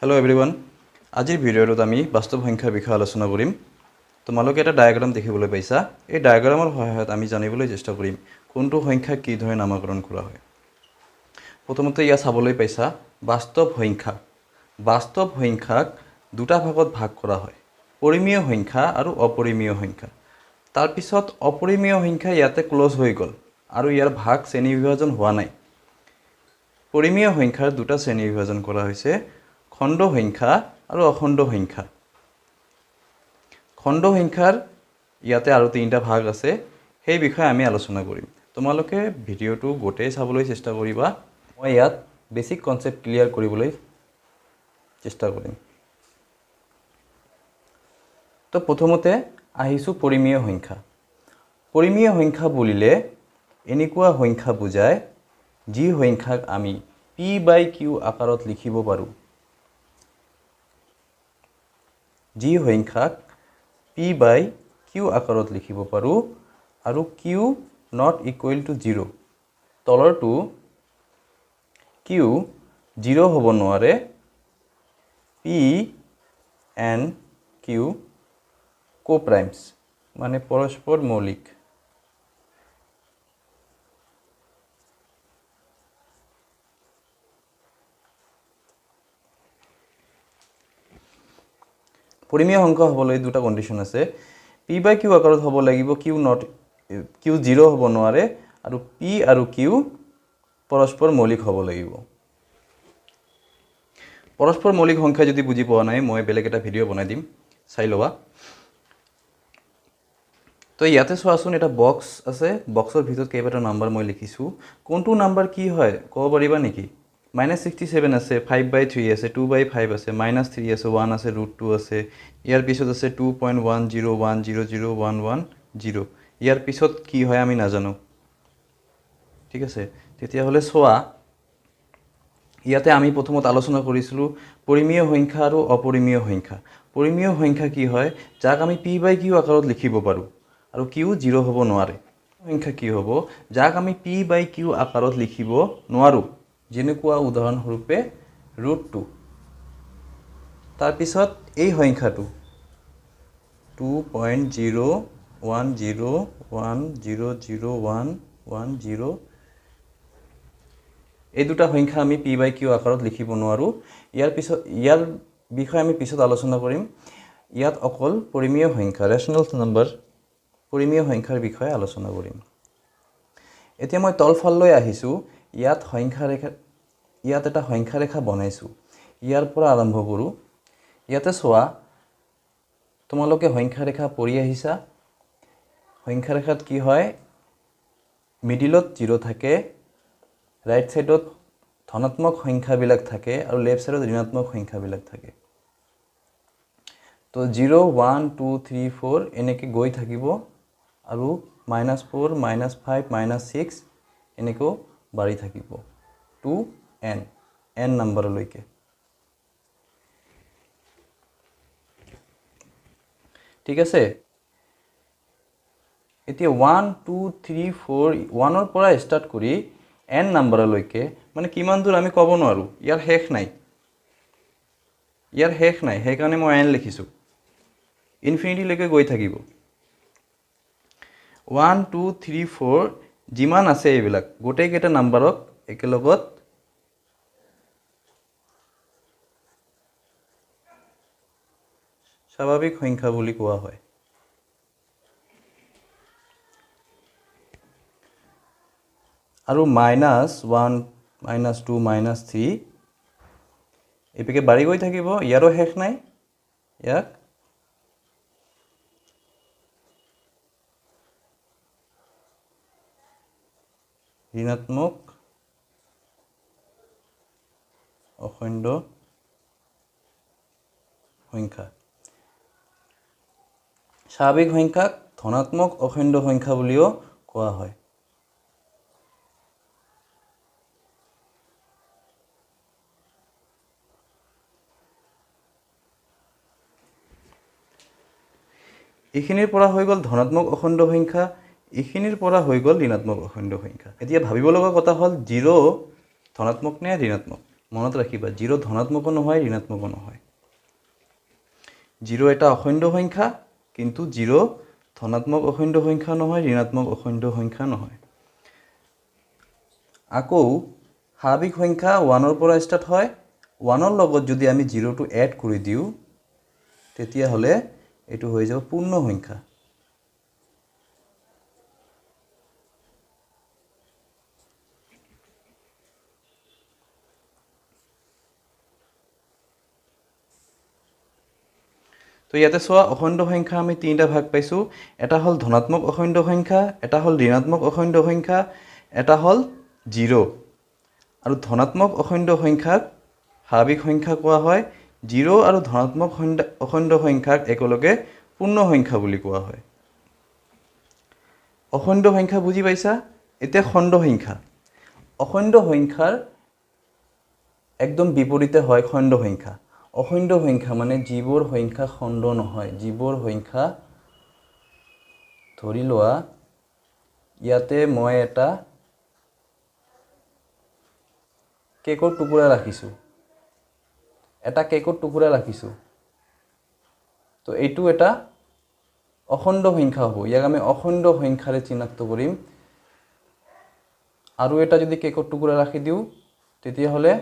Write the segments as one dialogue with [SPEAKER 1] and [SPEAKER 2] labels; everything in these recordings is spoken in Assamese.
[SPEAKER 1] हेलो एवरीवन আজিৰ ভিডিঅ'টোত আমি বাস্তৱ সংখ্যাৰ বিষয়ে আলোচনা কৰিম তোমালোকে এটা ডায়াগ্ৰাম দেখিবলৈ পাইছা এই ডায়াগ্ৰামৰ সহায়ত আমি জানিবলৈ চেষ্টা কৰিম কোনটো সংখ্যা কি ধৰণে নামকৰণ কৰা হয় প্ৰথমতে ইয়া চাবলৈ পাইছা বাস্তৱ সংখ্যাক দুটা ভাগত ভাগ কৰা হয় পৰিমেয় সংখ্যা আৰু অপৰিমেয় সংখ্যা তাৰ পিছত অপৰিমেয় সংখ্যা ইয়াতে ক্লোজ হৈ গল আৰু ইয়াৰ ভাগ শ্ৰেণী বিভাজন হোৱা নাই পৰিমেয় সংখ্যাৰ দুটা শ্ৰেণী বিভাজন কৰা হৈছে খণ্ড সংখ্যা আৰু অখণ্ড সংখ্যা খণ্ড সংখ্যাৰ ইয়াতে আৰু তিনিটা ভাগ আছে সেই বিষয়ে আমি আলোচনা কৰিম তোমালোকে ভিডিঅ'টো গোটেই চাবলৈ চেষ্টা কৰিবা মই ইয়াত বেসিক কনসেপ্ট ক্লিয়াৰ কৰিবলৈ চেষ্টা কৰিম তো প্ৰথমতে আহিছো পৰিমেয় সংখ্যা বুলিলে এনেকুৱা সংখ্যা বুজায় যি সংখ্যাক আমি p/q আকাৰত লিখিব পাৰো जी সংখ্যাক p/q আকাৰত লিখিব পাৰো আৰু q not equal to 0 তলৰটো q 0 হ'ব নোৱাৰে p and q co-primes মানে পৰস্পৰ মৌলিক পৰিমেয় সংখ্যা হ'বলৈ দুটা কন্ডিশন আছে p/q আকাৰত হ'ব লাগিব q 0 হ'ব নোৱাৰে আৰু p আৰু q পৰস্পৰ মৌলিক হ'ব লাগিব পৰস্পৰ মৌলিক সংখ্যা যদি বুজি পোৱা নাই মই বেলেগ এটা ভিডিও বনাই দিম চাই লবা তো ইয়াতে চোৱাচোন এটা বক্স আছে বক্সৰ ভিতৰত কেইবাটা নাম্বাৰ মই লিখিছো কোনটো নাম্বাৰ কি হয় ক'ব পাৰিবা নেকি -67 আছে 5/3 আছে 2/5 আছে -3 আছে 1 আছে √2 আছে ইয়াৰ পিছত আছে 2.101001110 ইয়াৰ পিছত কি হয় আমি নাজানো ঠিক আছে তেতিয়া হলে সোয়া ইয়াতে আমি প্ৰথমত আলোচনা কৰিছিলো পৰিমেয় সংখ্যা আৰু অপৰিমেয় সংখ্যা পৰিমেয় সংখ্যা কি হয় যাক আমি p/q আকাৰত লিখিব পাৰো আৰু q 0 হ'ব নোৱাৰে সংখ্যা কি হ'ব যাক আমি p/q আকাৰত লিখিব নোৱাৰো যেনেকুৱা উদাহৰণ স্বৰূপে √2 তাৰ পিছত এই সংখ্যাটো 2.0101010 এই দুটা সংখ্যা আমি p/q আকাৰত লিখিব নোৱাৰো ইয়াৰ বিষয়ে আমি পিছত আলোচনা কৰিম ইয়াত অকল পৰিমেয় সংখ্যা ৰেশনাল নম্বৰ পৰিমেয় সংখ্যাৰ বিষয়ে আলোচনা কৰিম এতিয়া মই তলফাললৈ আহিছো ইয়াত এটা সংখ্যা ৰেখা বনাইছো ইয়াৰ পৰা আৰম্ভ কৰো ইয়াতে সোয়া তোমালোকে সংখ্যা ৰেখা পঢ়ি আহিছা সংখ্যা ৰেখাত কি হয় মিডিলত 0 থাকে ৰাইট সাইডত ধনাত্মক সংখ্যাবিলাক থাকে আৰু লেফট সাইডত ঋণাত্মক সংখ্যাবিলাক থাকে তো 0 1 2 3 4 এনেকৈ গৈ থাকিব আৰু -4 -5 -6 এনেকৈ বাঢ়ি থাকিব to n নম্বৰলৈকে ঠিক আছে এতিয়া 1 2 3 4 1 ৰ পৰা স্টাৰ্ট কৰি n নম্বৰলৈকে মানে কিমান দূৰ আমি ক'ব নোৱাৰো ইয়াৰ শেষ নাই সেইকাৰণে মই n লিখিছো ইনফিনিটি লৈকে গৈ থাকিব 1 2 3 4 যিমান আছে এইবিলাক গোটেই কেইটা নম্বৰক একেলগত স্বাভাৱিক সংখ্যা বুলি কোৱা হয় আৰু -1 -2 -3 এপিকে বাঢ়ি গৈ থাকিব ইয়াৰো শেষ নাই ইয়াক ঋণাত্মক অখণ্ড সংখ্যা স্বাভাৱিক সংখ্যাক ধনাত্মক অখণ্ড সংখ্যা বুলিও কোৱা হয় এইখিনিৰ পৰা হৈ গল ধনাত্মক অখণ্ড সংখ্যা এইখিনিৰ পৰা হৈ গল ঋণাত্মক অখণ্ড সংখ্যা এতিয়া ভাবিব লগা কথা হল 0 ধনাত্মক নে ঋণাত্মক মনত ৰাখিবা 0 ধনাত্মকো নহয় ঋণাত্মকো নহয় 0 এটা অখণ্ড সংখ্যা কিন্তু 0 ধনাত্মক অখণ্ড সংখ্যা নহয় ঋণাত্মক অখণ্ড সংখ্যা নহয় আকৌ স্বাভাৱিক সংখ্যা 1 ৰ পৰা ষ্টাৰ্ট হয় 1 ৰ লগত যদি আমি 0 টো এড কৰি দিও তেতিয়া হলে এটো হৈ যাব পূৰ্ণ সংখ্যা তো ইয়াতে সোয়া অখণ্ড সংখ্যা আমি তিনটা ভাগ পাইছো এটা হল ধনাত্মক অখণ্ড সংখ্যা এটা হল ঋণাত্মক অখণ্ড সংখ্যা এটা হল 0 আৰু ধনাত্মক অখণ্ড সংখ্যাক স্বাভাৱিক সংখ্যা কোৱা হয় 0 আৰু ধনাত্মক অখণ্ড সংখ্যাক একেলগে পূৰ্ণ সংখ্যা বুলি কোৱা হয় অখণ্ড সংখ্যা বুজি পাইছা এতিয়া খণ্ড সংখ্যা অখণ্ড সংখ্যাৰ একদম বিপৰীতে হয় খণ্ড সংখ্যা অখণ্ড সংখ্যা মানে যিবোৰ সংখ্যা খণ্ড নহয় যিবোৰ সংখ্যা ধৰি লোৱা ইয়াতে মই এটা কেকৰ টুকুৰা ৰাখিছো তো এইটো এটা অখণ্ড সংখ্যা হ'ব ইয়াক আমি অখণ্ড সংখ্যাৰে চিহ্নিত কৰিম আৰু এটা যদি কেকৰ টুকুৰা ৰাখি দিও তেতিয়া হলে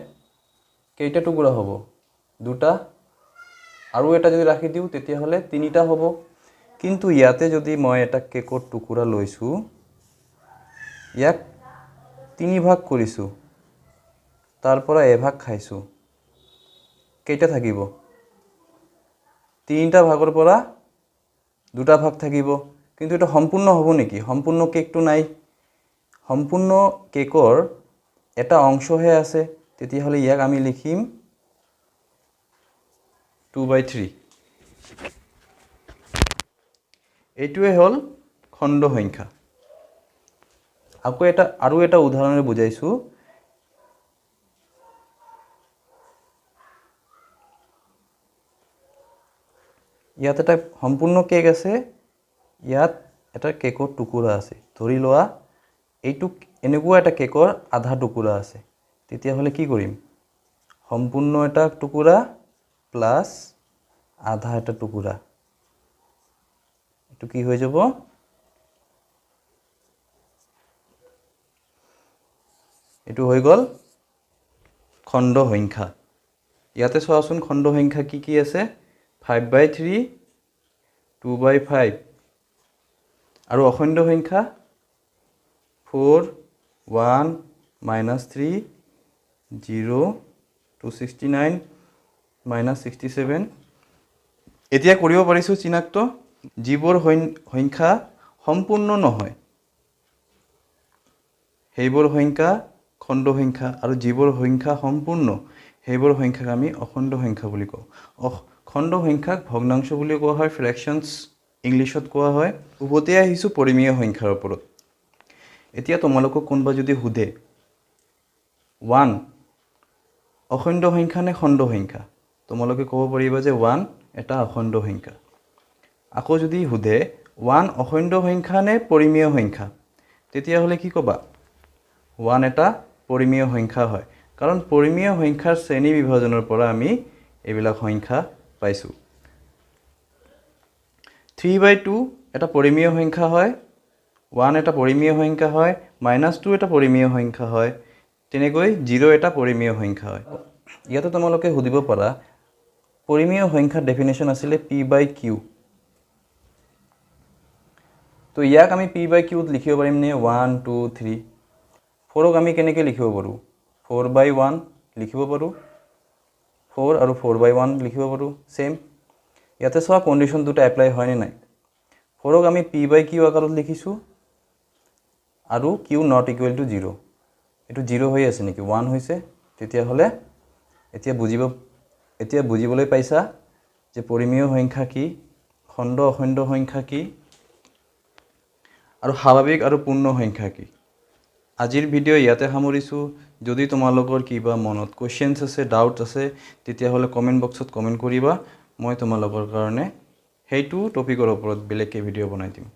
[SPEAKER 1] কেইটা টুকুৰা হ'ব দুটা আৰু এটা যদি ৰাখি দিও তেতিয়া হলে তিনিটা হ'ব কিন্তু ইয়াতে যদি মই এটা কেকৰ টুকুৰা লৈছো ইয়াক তিনি ভাগ কৰিছো তাৰ পৰা এভাগ খাইছো কেইটা থাকিব তিনিটা ভাগৰ পৰা দুটা ভাগ থাকিব কিন্তু এটা সম্পূৰ্ণ হ'ব নেকি সম্পূৰ্ণ কেকটো নাই সম্পূৰ্ণ কেকৰ এটা অংশহে আছে তেতিয়া হলে ইয়াক আমি লিখিম 2/3 এইটোৱে হল খণ্ড সংখ্যা আকৌ আৰু এটা উদাহৰণে বুজাইছো ইয়াত এটা সম্পূৰ্ণ কেক আছে ইয়াত এটা কেকৰ টুকুৰা আছে ধৰি লোৱা এইটো এনেকুৱা এটা কেকৰ আধা টুকুৰা আছে তেতিয়া হলে কি কৰিম সম্পূৰ্ণ এটা টুকুৰা প্লাস আধা এটা টুকুৰা এটো কি হৈ যাব এটো হৈ গল খণ্ড সংখ্যা ইয়াতে চোৱাচোন খণ্ড সংখ্যা কি আছে 5/3 2/5 আৰু অখণ্ড সংখ্যা 4 1 -3 0 269 -67 এতিয়া কৰিব পাৰিছো চিনাক্ত যিবোৰ সংখ্যা সম্পূৰ্ণ নহয় সেইবোৰ সংখ্যা খণ্ড সংখ্যা আৰু যিবোৰ সংখ্যা সম্পূৰ্ণ সেইবোৰ সংখ্যাক আমি অখণ্ড সংখ্যা বুলি কওঁ খণ্ড সংখ্যাক ভগ্নাংশ বুলি কোৱা হয় ফ্ৰেকশনছ ইংলিছত কোৱা হয় উভতি আহিছো পৰিমেয় সংখ্যাৰ ওপৰত এতিয়া তোমালোকক কোনবা যদি হুধে 1 অখণ্ড সংখ্যা নে খণ্ড সংখ্যা তোমালোকে ক'ব পাৰিবা যে 1 এটা অখণ্ড সংখ্যা আকৌ যদি হুধে 1 অখণ্ড সংখ্যা নে পৰিমেয় সংখ্যা তেতিয়া হলে কি কবা 1 এটা পৰিমেয় সংখ্যা হয় কাৰণ পৰিমেয় সংখ্যাৰ শ্ৰেণী বিভাজনৰ পৰা আমি এইবিলাক সংখ্যা পাইছো 3/2 এটা পৰিমেয় সংখ্যা হয় 1 এটা পৰিমেয় সংখ্যা হয় -2 এটা পৰিমেয় সংখ্যা হয় তেনেকৈ 0 এটা পৰিমেয় সংখ্যা হয় ইয়াতে তোমালোকে হুদিব পাৰা পৰিমেয় সংখ্যাৰ ডেফিনেশন আছিল p/q তো ইয়াক আমি p/q ত লিখিব পাৰিম নে 1 2 3 4 ক আমি কেনেকৈ লিখিব পাৰো 4/1 লিখিব পাৰো 4 আৰু 4/1 লিখিব পাৰো সেম ইয়াতে সব কন্ডিশন দুটা এপ্লাই হয় নে নাই 4 ক আমি p/q আকাৰত লিখিছো আৰু q not equal to 0 এটো 0 হৈ আছে নেকি 1 হৈছে তেতিয়া হলে এতিয়া বুজিবলৈ পাইছা যে পৰিমেয় সংখ্যা কি খণ্ড অখণ্ড সংখ্যা কি আৰু স্বাভাৱিক আৰু পূৰ্ণ সংখ্যা কি আজিৰ ভিডিও ইয়াতে সামৰিছো যদি তোমালোকৰ কিবা মনত কোৱেশ্চনছ আছে ডাউটছ আছে তেতিয়া হলে কমেন্ট বক্সত কমেন্ট কৰিবা মই তোমালোকৰ কাৰণে হেইটো টপিকৰ ওপৰত বেলেগকে ভিডিও বনাই দিম